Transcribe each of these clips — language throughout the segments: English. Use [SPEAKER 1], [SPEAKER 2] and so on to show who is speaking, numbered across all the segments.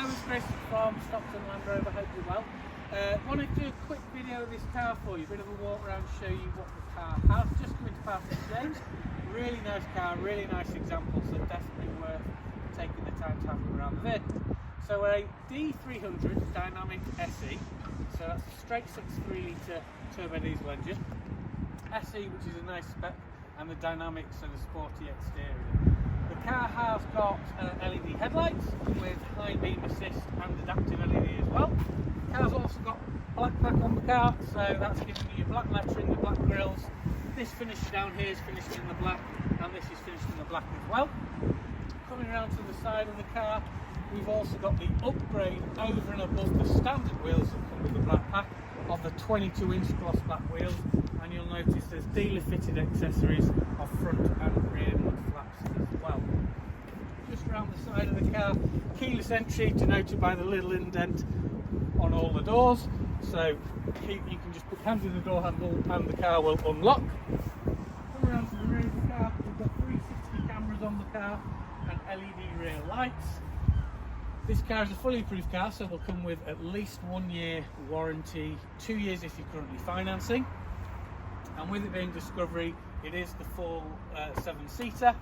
[SPEAKER 1] Hello, it's Chris from Stockton Land Rover, hope you're well. Wanted to do a quick video of this car for you, a bit of a walk around, show you what the car has. Just come into part exchange. Really nice car, really nice example, so definitely worth taking the time to have a look around the vehicle. So a D300 Dynamic SE, so that's a straight 6.3 litre turbo diesel engine. SE, which is a nice spec, and the Dynamics and a sporty exterior. The car has got LED headlights with high beam assist and adaptive LED as well. The car's also got black pack on the car, so that's giving you your black lettering, your black grills. This finish down here is finished in the black, and this is finished in the black as well. Coming around to the side of the car, we've also got the upgrade over and above the standard wheels that come with the black pack of the 22-inch gloss black wheels, and you'll notice there's dealer fitted accessories of front and rear mud flaps as well. Just around the side of the car, keyless entry denoted by the little indent on all the doors, so you can just put your hands in the door handle and the car will unlock. Come around to the rear of the car, we've got 360 cameras on the car and LED rear lights. This car is a fully approved car, so it will come with at least 1 year warranty, 2 years if you're currently financing. And with it being Discovery, it is the full 7-seater.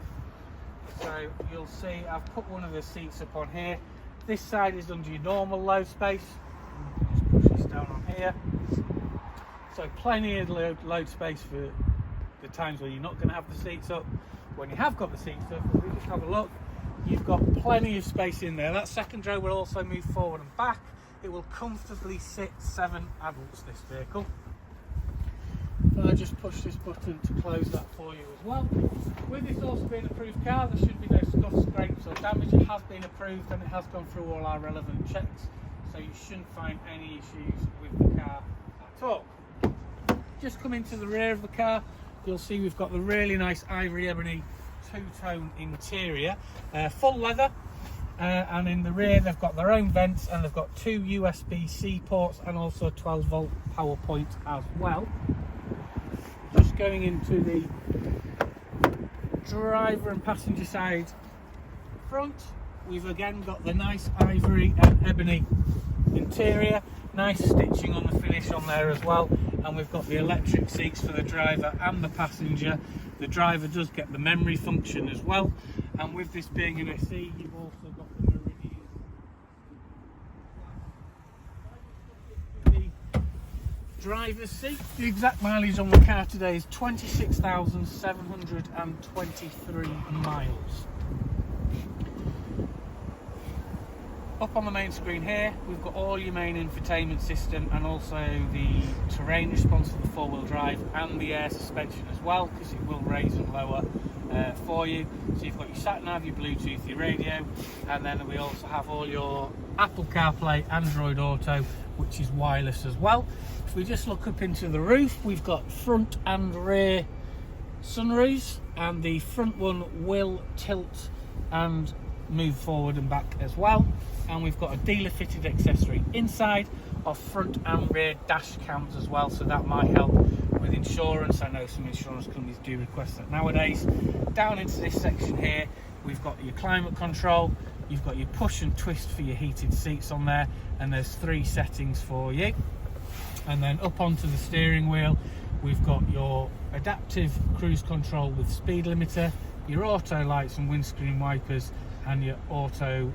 [SPEAKER 1] So you'll see I've put one of the seats up on here. This side is under your normal load space. Just push this down on here. So plenty of load space for the times where you're not going to have the seats up. When you have got the seats up, if we just have a look, you've got plenty of space in there. That second row will also move forward and back. It will comfortably sit 7 adults, this vehicle. And I just push this button to close that for you as well. With this also being an approved car, there should be no scuffs, scrapes or damage. It has been approved and it has gone through all our relevant checks, so you shouldn't find any issues with the car at all. Just come into the rear of the car, you'll see we've got the really nice ivory ebony two-tone interior, full leather, and in the rear they've got their own vents, and they've got 2 USB-C ports and also a 12-volt power point as well. Just going into the driver and passenger side front, we've again got the nice ivory and ebony interior, nice stitching on the finish on there as well, and we've got the electric seats for the driver and the passenger. The driver does get the memory function as well, and with this being an SE, you've also got the Meridian. The driver's seat, the exact mileage on the car today is 26,723 miles. Up on the main screen here, we've got all your main infotainment system and also the terrain response for the 4-wheel drive and the air suspension as well, because it will raise and lower for you. So you've got your sat-nav, your Bluetooth, your radio, and then we also have all your Apple CarPlay, Android Auto, which is wireless as well. If we just look up into the roof, we've got front and rear sunroofs, and the front one will tilt and move forward and back as well. And we've got a dealer fitted accessory inside of front and rear dash cams as well, so that might help with insurance. I know some insurance companies do request that nowadays. Down into this section here, we've got your climate control, you've got your push and twist for your heated seats on there, and there's 3 settings for you. And then up onto the steering wheel, we've got your adaptive cruise control with speed limiter, your auto lights and windscreen wipers, and your auto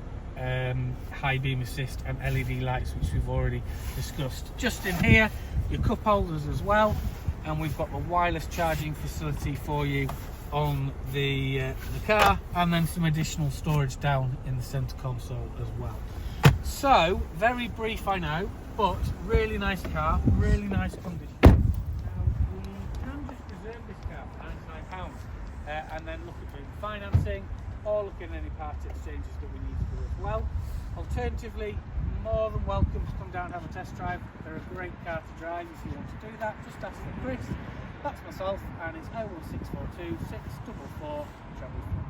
[SPEAKER 1] high beam assist and LED lights, which we've already discussed. Just in here, your cup holders as well, and we've got the wireless charging facility for you on the car, and then some additional storage down in the center console as well. So very brief, I know, but really nice car, really nice condition. Now we can just reserve this car for £99 and then look at doing financing, or look at any part exchanges that we need to do as well. Alternatively, more than welcome to come down and have a test drive. They're a great car to drive. If you want to do that, just ask for Chris. That's myself, and it's 01642 644 744.